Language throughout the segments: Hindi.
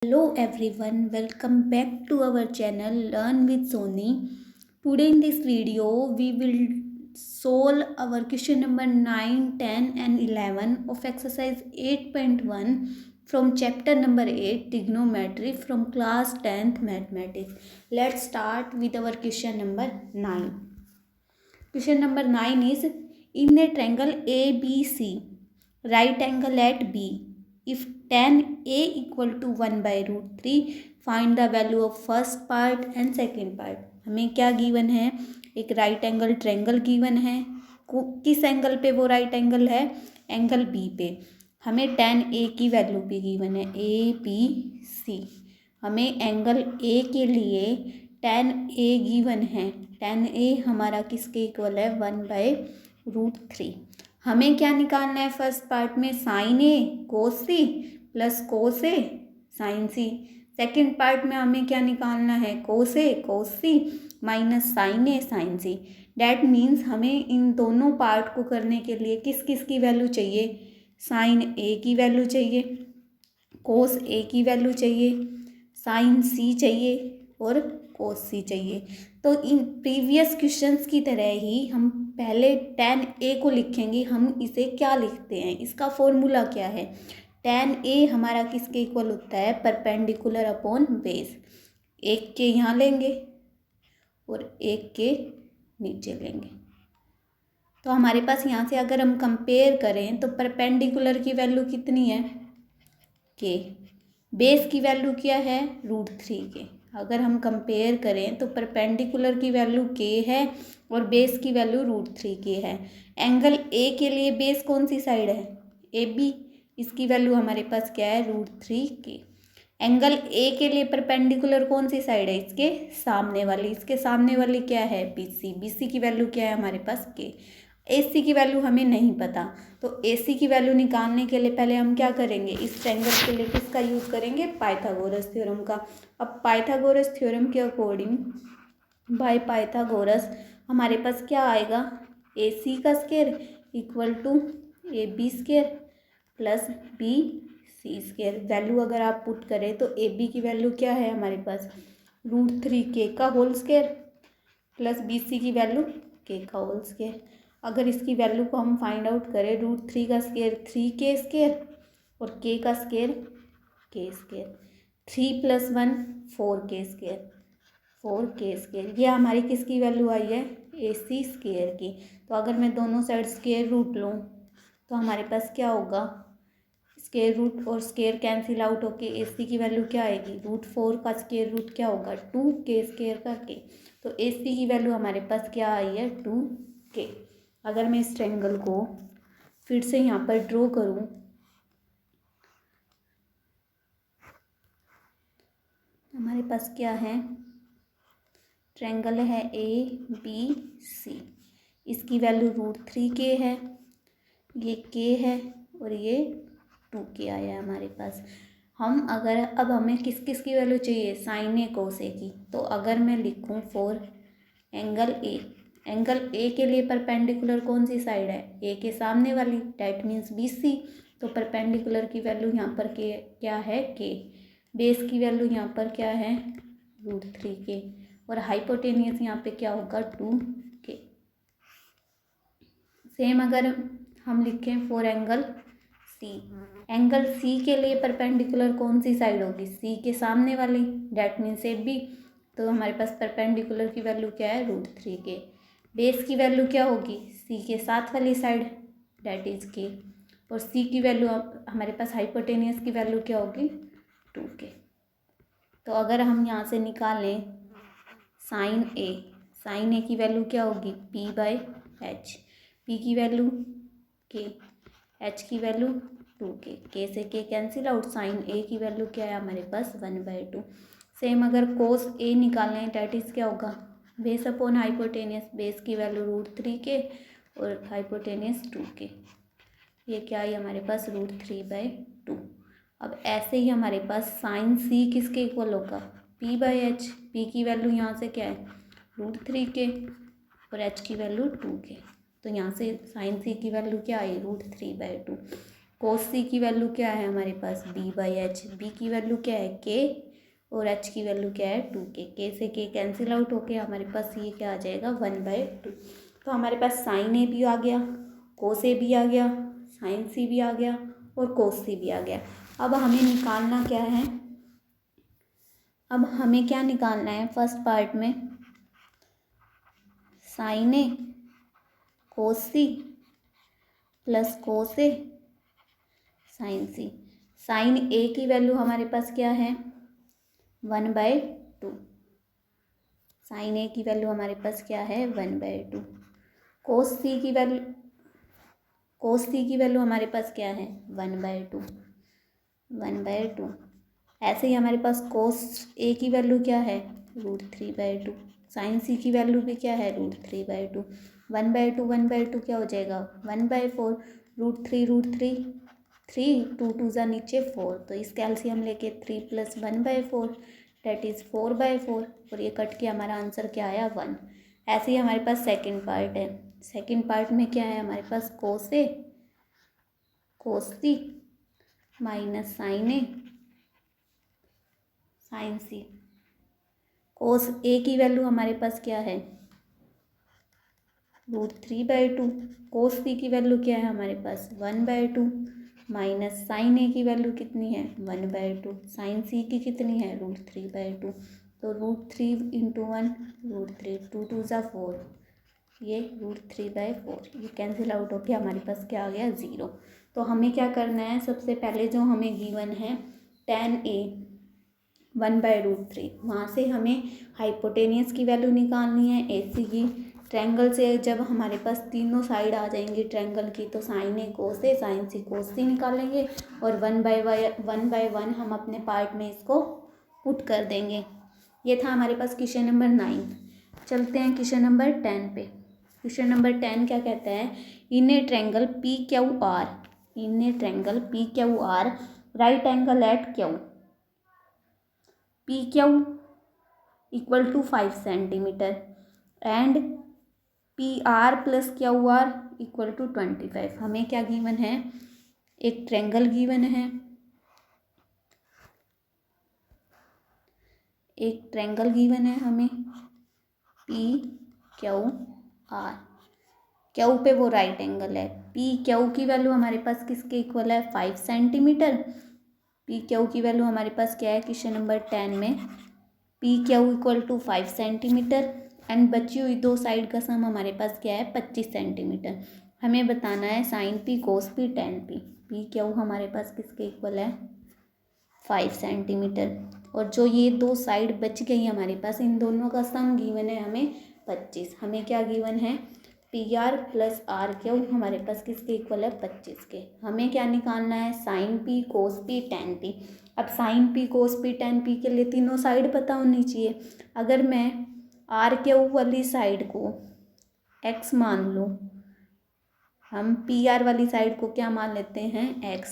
Hello everyone, welcome back to our channel Learn with Sony. Today in this video we will solve our question number 9, 10 and 11 of exercise 8.1 from chapter number 8 trigonometry from class 10th mathematics. Let's start with our question number 9. Question number 9 is in a triangle ABC, right angle at B. If tan A equal to 1 by root 3, find the value of first part and second part. हमें क्या गिवन है? एक राइट एंगल ट्रायंगल गिवन है. किस एंगल पे वो राइट एंगल है? एंगल बी पे. हमें tan A की वैल्यू भी गिवन है ABC. हमें एंगल A के लिए tan A गिवन है. tan A हमारा किसके इक्वल है? 1 बाय रूट 3. हमें क्या निकालना है फर्स्ट पार्ट में? Sine A cos C plus cos A sine C. Second part में हमें क्या निकालना है? Cos A cos C minus sine A sine C. That means हमें इन दोनों पार्ट को करने के लिए किस किस की वैल्यू चाहिए? साइन ए की वैल्यू चाहिए, कोस ए की वैल्यू चाहिए, साइन सी चाहिए और कोस सी चाहिए. तो इन प्रीवियस क्वेश्चंस की तरह ही हम पहले tan a को लिखेंगे. हम इसे क्या लिखते हैं? इसका फॉर्मूला क्या है? tan a हमारा किसके इक्वल होता है? Perpendicular upon base. एक के यहाँ लेंगे और एक के नीचे लेंगे. तो हमारे पास यहाँ से अगर हम कंपेयर करें तो परपेंडिकुलर की वैल्यू कितनी है? के. बेस की वैल्यू क्या है? रूट 3 के. अगर हम कंपेयर करें तो परपेंडिकुलर की वैल्यू के है और बेस की वैल्यू रूट 3 के है. एंगल ए के लिए बेस कौन सी साइड है? A B. इसकी वैल्यू हमारे पास क्या है? रूट 3 के. एंगल ए के लिए परपेंडिकुलर कौन सी साइड है? इसके सामने वाली. इसके सामने वाली क्या है? B C. बी सी की वैल्यू क्या है हमारे पास? के. ए सी की वैल्यू हमें नहीं पता, तो ए सी की वैल्यू निकालने के लिए पहले हम क्या करेंगे? इस ट्रायंगल के लिए किसका यूज़ करेंगे? पाइथागोरस थ्योरम का. अब पाइथागोरस थ्योरम के अकॉर्डिंग बाय पाइथागोरस हमारे पास क्या आएगा? ए सी का square equal to A B square plus B C square. Value अगर आप पुट करें तो ए बी की वैल्यू क्या है हमारे पास? रूट 3 के का whole square plus B C की वैल्यू के का होल स्क्वायर. अगर इसकी वैल्यू को हम फाइंड आउट करें, रूट 3 का स्क्वायर 3 के स्क्वायर और के का स्क्वायर के स्क्वायर. 3 + 1 4 के स्क्वायर 4 के स्क्वायर. ये हमारी किसकी वैल्यू आई है? ए सी स्क्वायर की. तो अगर मैं दोनों साइड स्क्वायर रूट लूँ तो हमारे पास क्या होगा? स्क्वायर रूट और स्क्वायर कैंसिल आउट होके ए सी की वैल्यू क्या आएगी? रूट 4 का स्क्वायर रूट क्या होगा? 2 के स्क्वायर का के. तो ए सी की वैल्यू हमारे पास क्या आई है? 2 के. अगर मैं इस ट्रायंगल को फिर से यहाँ पर ड्रॉ करूँ, हमारे पास क्या है? ट्रायंगल है ए बी सी. इसकी वैल्यू रूट 3 के है, ये के है और ये 2 के आया है हमारे पास. हम अगर अब हमें किस किस की वैल्यू चाहिए? साइन ए कोस ए की. तो अगर मैं लिखूँ for angle A, angle A के लिए परपेंडिकुलर कौन सी साइड है? ए के सामने वाली. That means B C. तो परपेंडिकुलर की वैल्यू यहाँ पर के क्या है? के. बेस की वैल्यू यहाँ पर क्या है? रूट 3 के. और हाइपोटेनियस यहाँ पे क्या होगा? 2 के. सेम अगर हम लिखें for angle C, angle C के लिए परपेंडिकुलर कौन सी साइड होगी? सी के सामने वाली. That means A B. तो हमारे पास परपेंडिकुलर की वैल्यू क्या है? रूट 3 के. बेस की वैल्यू क्या होगी? सी के साथ वाली साइड, डैट इज के. और सी की वैल्यू हमारे पास हाइपोटेनियस की वैल्यू क्या होगी? 2 के. तो अगर हम यहाँ से निकालें साइन ए, साइन ए की वैल्यू क्या होगी? P by H. पी की वैल्यू के, एच की वैल्यू 2 के से के कैंसिल आउट. साइन ए की वैल्यू क्या है हमारे पास? 1/2. सेम अगर कोस ए निकालें, डैट इज क्या होगा? Base upon hypotenuse. बेस की वैल्यू रूट 3 के और हाइपोटेनियस 2 के. ये क्या है हमारे पास? रूट 3/2. अब ऐसे ही हमारे पास साइन सी किसके इक्वल होगा? P by H. पी की वैल्यू यहाँ से क्या है? रूट 3 के और एच की वैल्यू 2 के. तो यहाँ से साइन सी की वैल्यू क्या आई? रूट 3/2. कोस सी की वैल्यू क्या है हमारे पास b/h, b की वैल्यू क्या है k और h की वैल्यू क्या है 2k। k से k कैंसिल आउट होके हमारे पास ये क्या आ जाएगा 1/2। तो हमारे पास साइन ए भी आ गया, कोस ए भी आ गया, साइन सी भी आ गया और कोस सी भी आ गया। अब हमें निकालना क्या है, अब हमें क्या निकालना है फर्स्ट पार्ट में, sine A cos C plus cos A sine C. Sign ए की वैल्यू हमारे पास क्या है 1/2, साइन ए की वैल्यू हमारे पास क्या है 1/2। कोस सी की वैल्यू, कोस सी की वैल्यू हमारे पास क्या है 1/2, 1/2। ऐसे ही हमारे पास कोस ए की वैल्यू क्या है √3/2, साइन सी की वैल्यू भी क्या है √3/2। 1/2 1/2 क्या हो जाएगा 1/4, √3 3, 2 2 ज़ा नीचे 4, तो इसका एलसीएम लेके 3 + 1/4 दैट इज़ 4/4 और ये कट के हमारा आंसर क्या आया 1। ऐसे ही हमारे पास सेकंड पार्ट है, सेकंड पार्ट में क्या है हमारे पास कोस A cos C minus sine A sine सी। कोस ए की वैल्यू हमारे पास क्या है √3/2, कोस सी की वैल्यू क्या है हमारे पास 1/2 माइनस साइन ए की वैल्यू कितनी है 1/2, साइन सी की कितनी है √3/2। तो √3 × 1 √3, 2 2 ज़ा 4, ये √3/4 ये कैंसिल आउट होके हमारे पास क्या आ गया 0। तो हमें क्या करना है, सबसे पहले जो हमें गिवन है tan A 1/√3, वहाँ से हमें हाइपोटेनियस की वैल्यू निकालनी है AC की। ट्रायंगल से जब हमारे पास तीनों साइड आ जाएंगी ट्रायंगल की, तो sign A cos A sine सी कोस सी निकालेंगे और 1/1 हम अपने पार्ट में इसको पुट कर देंगे। ये था हमारे पास क्वेश्चन नंबर 9। चलते हैं क्वेश्चन नंबर 10 पे। क्वेश्चन नंबर 10 क्या कहता है, in a triangle PQR, in a triangle PQR right angle at Q, PQ = 5 centimetre and PR + QR = 25। हमें क्या गिवन है, एक ट्रायंगल गिवन है, एक ट्रायंगल गिवन है हमें PQR, क्यू पे वो राइट एंगल है। PQ की वैल्यू हमारे पास किसके इक्वल है 5 सेंटीमीटर। PQ की वैल्यू हमारे पास क्या है क्वेश्चन नंबर 10 में, PQ = 5 सेंटीमीटर एंड बची हुई दो साइड का सम हमारे पास क्या है 25 सेंटीमीटर। हमें बताना है साइन P कोस P tan P। PQ हमारे पास किसके इक्वल है 5 सेंटीमीटर और जो ये दो साइड बच गई हमारे पास, इन दोनों का सम गिवन है हमें 25। हमें क्या गिवन है PR + RQ हमारे पास किसके इक्वल है 25 के। हमें क्या निकालना है साइन P कोस P tan P। अब साइन P कोस P tan P के लिए तीनों साइड पता होनी चाहिए। अगर मैं RQ वाली साइड को x मान लूँ, हम PR वाली साइड को क्या मान लेते हैं x,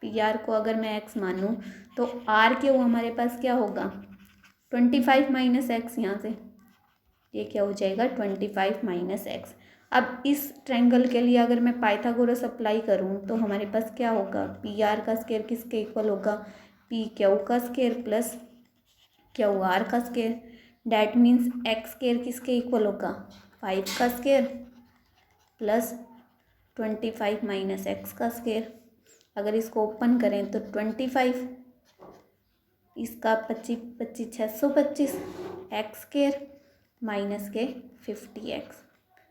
PR को अगर मैं x मानूँ तो RQ हमारे पास क्या होगा 25 - x, यहाँ से ये क्या हो जाएगा 25 - x। अब इस ट्रायंगल के लिए अगर मैं पाइथागोरस अप्लाई करूँ तो हमारे पास क्या होगा PR का स्क्वायर किसके इक्वल होगा PQ का स्क्वायर प्लस QR का square, that means x square किसके इक्वल होगा 5 का स्क्वायर प्लस 25 - x का स्क्वायर। अगर इसको ओपन करें तो 25, इसका 25 25 625 x स्क्वायर माइनस के 50x,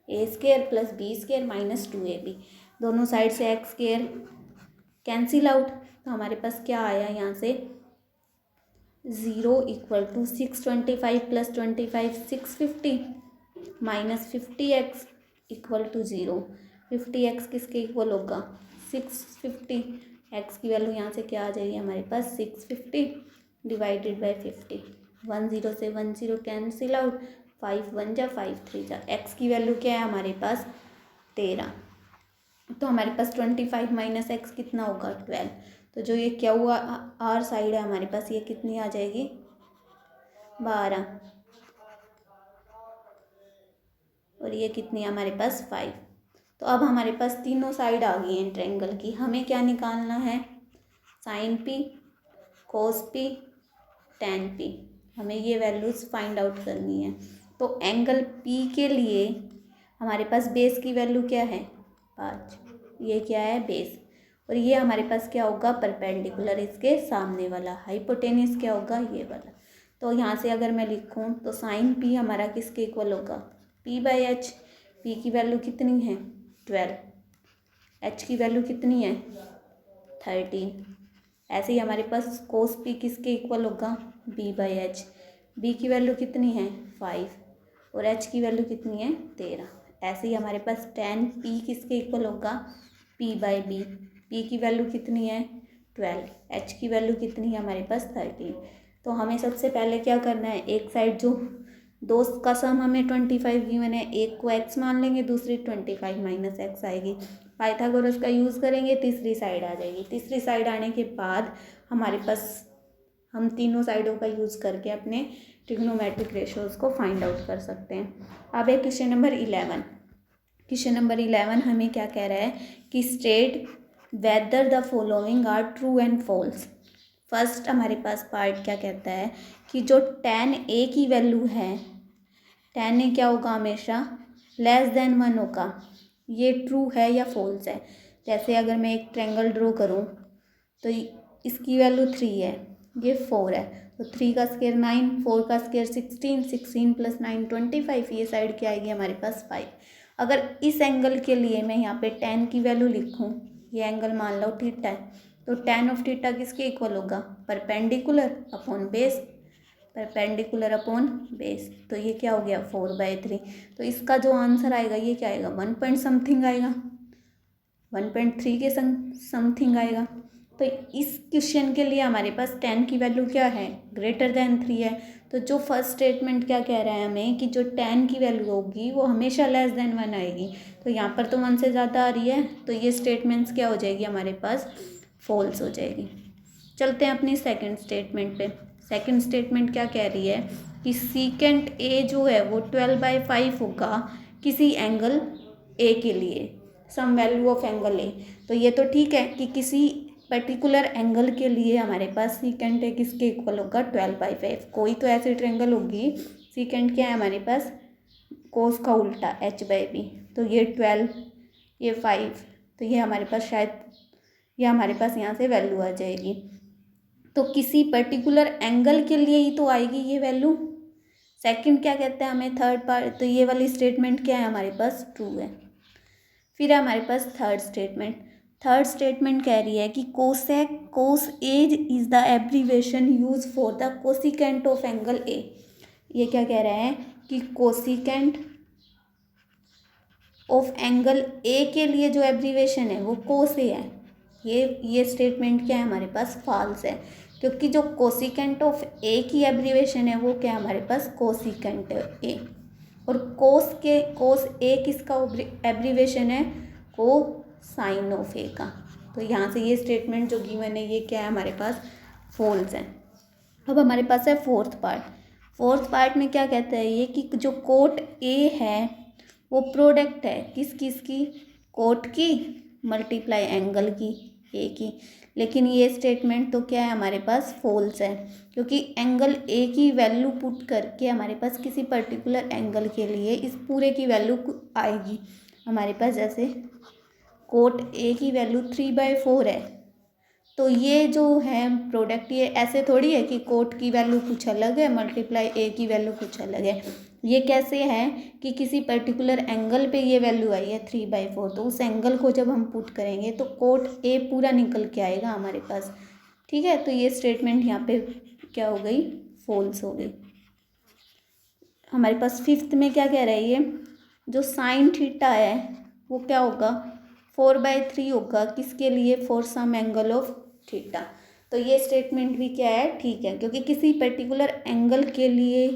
a square plus b square minus 2ab, दोनों साइड से x स्क्वायर कैंसिल आउट, तो हमारे पास क्या आया यहाँ से 0 = 625 + 25 650 माइनस 50x = 0। 50x किसके इक्वल होगा 650, x की वैल्यू यहाँ से क्या आ जाएगी हमारे पास 650 डिवाइडेड बाय 50, 10 से 10 कैंसिल आउट, 5 1 जा 5 3 जा, x की वैल्यू क्या है हमारे पास 13। तो हमारे पास 25 - x कितना होगा 12। तो जो ये QR साइड है हमारे पास ये कितनी आ जाएगी 12 और ये कितनी है हमारे पास 5। तो अब हमारे पास तीनों साइड आ गई हैं ट्रायंगल की। हमें क्या निकालना है, साइन पी, कोस पी, टेन पी। हमें ये वैल्यूज़ फाइंड आउट करनी है। तो एंगल पी के लिए हमारे पास बेस की वैल्यू क्या है, 5। ये क्या है, बेस। और ये हमारे पास क्या होगा, परपेंडिकुलर, इसके सामने वाला। हाइपोटेन्यूस क्या होगा, ये वाला। तो यहाँ से अगर मैं लिखूँ तो साइन पी हमारा किसके इक्वल होगा, पी बाई एच। पी की वैल्यू कितनी है, 12। एच की वैल्यू कितनी है, 13। ऐसे ही हमारे पास कोस पी किसके इक्वल होगा, बी बाई एच। बी की वैल्यू कितनी है, 5। और एच की वैल्यू कितनी है, 13। ऐसे ही हमारे पास टेन पी किसके इक्वल होगा, पी बाई बी। पी की वैल्यू कितनी है, 12। एच की वैल्यू कितनी है हमारे पास, 13। तो हमें सबसे पहले क्या करना है, एक साइड जो दो का सम हमें 25 गिवन है, एक को x मान लेंगे, दूसरी 25 माइनस एक्स आएगी। पाइथागोरस का यूज़ करेंगे, तीसरी साइड आ जाएगी। तीसरी साइड आने के बाद हमारे पास हम तीनों साइडों का यूज़ करके अपने ट्रिग्नोमेट्रिक रेशियोज़ को फाइंड आउट कर सकते हैं। अब है क्वेश्चन नंबर 11। क्वेश्चन नंबर 11 हमें क्या कह रहा है कि state whether the following are true and false. First हमारे पास पार्ट क्या कहता है कि जो tan a की वैल्यू है, tan a क्या होगा, हमेशा लेस देन 1 होगा। ये ट्रू है या फॉल्स है। जैसे अगर मैं एक ट्रायंगल ड्रॉ करूँ तो इसकी वैल्यू 3 है, ये 4 है, तो 3 का स्क्वायर 9, 4 का स्क्वायर 16, 16 प्लस 9 25। ये साइड क्या आएगी हमारे पास, 5। अगर इस एंगल के लिए मैं यहाँ पे tan की वैल्यू लिखूँ, ये एंगल मान लो थीटा है, तो tan ऑफ थीटा किसके इक्वल होगा, perpendicular upon base. Perpendicular upon base, तो ये क्या हो गया, 4/3। तो इसका जो आंसर आएगा ये क्या आएगा, 1 पॉइंट समथिंग आएगा, 1.3 के समथिंग आएगा। तो इस क्वेश्चन के लिए हमारे पास tan की वैल्यू क्या है, ग्रेटर देन 3 है। तो जो फर्स्ट स्टेटमेंट क्या कह रहा है हमें कि जो tan की वैल्यू होगी वो हमेशा लेस देन 1 आएगी। तो यहाँ पर तो 1 से ज़्यादा आ रही है, तो ये स्टेटमेंट्स क्या हो जाएगी हमारे पास, फॉल्स हो जाएगी। चलते हैं अपनी सेकंड स्टेटमेंट पे। सेकंड स्टेटमेंट क्या कह रही है कि सीकेंट ए जो है वो 12/5 होगा किसी एंगल ए के लिए, some value of angle A. तो ये तो ठीक है कि किसी पर्टिकुलर एंगल के लिए हमारे पास सीकेंट ए किसके इक्वल होगा, 12/5। कोई तो ऐसी ट्रायंगल होगी, सीकेंट क्या है हमारे पास, कोस का उल्टा h/b। तो ये 12, ये 5, तो ये हमारे पास शायद ये हमारे पास यहाँ से वैल्यू आ जाएगी। तो किसी पर्टिकुलर एंगल के लिए ही तो आएगी ये वैल्यू। सेकंड क्या कहता है हमें, थर्ड पार्ट, तो ये वाली स्टेटमेंट क्या है हमारे पास, ट्रू है। फिर है हमारे पास थर्ड स्टेटमेंट। थर्ड स्टेटमेंट कह रही है कि cosec is the abbreviation use for the cosecant of angle A. ये क्या कह रहा है कि कोसिकेंट ऑफ एंगल ए के लिए जो एब्रीवेशन है वो कोस ए है। ये स्टेटमेंट क्या है हमारे पास, फॉल्स है, क्योंकि जो कोसिकेंट ऑफ ए की एब्रीवेशन है वो क्या है हमारे पास, कोसिकेंट ए। और कोस ए किसका एब्रीवेशन है, कोसाइन ऑफ ए का। तो यहाँ से ये स्टेटमेंट जो गिवन है ये क्या है हमारे पास, फॉल्स है। अब हमारे पास है फोर्थ पार्ट। फोर्थ पार्ट में क्या कहता है ये कि जो कोट ए है वो प्रोडक्ट है किस की, कोट की मल्टीप्लाई एंगल की ए की। लेकिन ये स्टेटमेंट तो क्या है हमारे पास, फॉल्स है, क्योंकि एंगल ए की वैल्यू पुट करके हमारे पास किसी पर्टिकुलर एंगल के लिए इस पूरे की वैल्यू आएगी हमारे पास। जैसे कोट ए की वैल्यू 3/4 है, तो ये जो है प्रोडक्ट, ये ऐसे थोड़ी है कि कोट की वैल्यू कुछ अलग है, मल्टीप्लाई ए की वैल्यू कुछ अलग है। ये कैसे है कि किसी पर्टिकुलर एंगल पे ये वैल्यू आई है 3/4, तो उस एंगल को जब हम पुट करेंगे तो कोट ए पूरा निकल के आएगा हमारे पास। ठीक है, तो ये स्टेटमेंट यहाँ पे क्या हो गई, फॉल्स हो गई। हमारे पास फिफ्थ में क्या कह रहा है ये, जो साइन थीटा है वो क्या होगा, 4/3 होगा किसके लिए, for some angle of theta. तो ये स्टेटमेंट भी क्या है, ठीक है, क्योंकि किसी पर्टिकुलर एंगल के लिए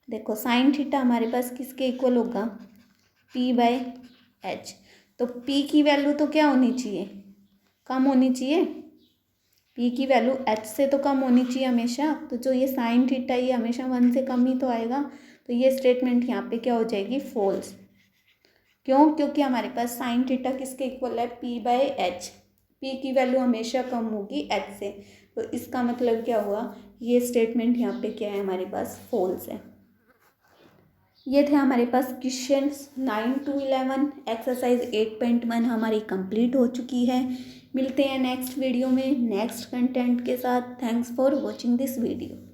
देखो साइन थीटा हमारे पास किसके इक्वल होगा, p/h। तो p की वैल्यू तो क्या होनी चाहिए, कम होनी चाहिए। p की वैल्यू h से तो कम होनी चाहिए हमेशा। तो जो ये साइन थीटा ये हमेशा 1 से कम ही तो आएगा। तो ये स्टेटमेंट यहाँ पे क्या हो जाएगी, फॉल्स। क्यों? क्योंकि हमारे पास साइन थीटा किसके इक्वल है? P/H। P की वैल्यू हमेशा कम होगी H से, तो इसका मतलब क्या हुआ? ये स्टेटमेंट यहाँ पे क्या है हमारे पास? फॉल्स है। ये थे हमारे पास क्वेश्चन 9 to 11। एक्सरसाइज 8.1 हमारी कंप्लीट हो चुकी है। मिलते हैं नेक्स्ट वीडियो में नेक्स्ट कंटेंट के साथ। Thanks for watching this video.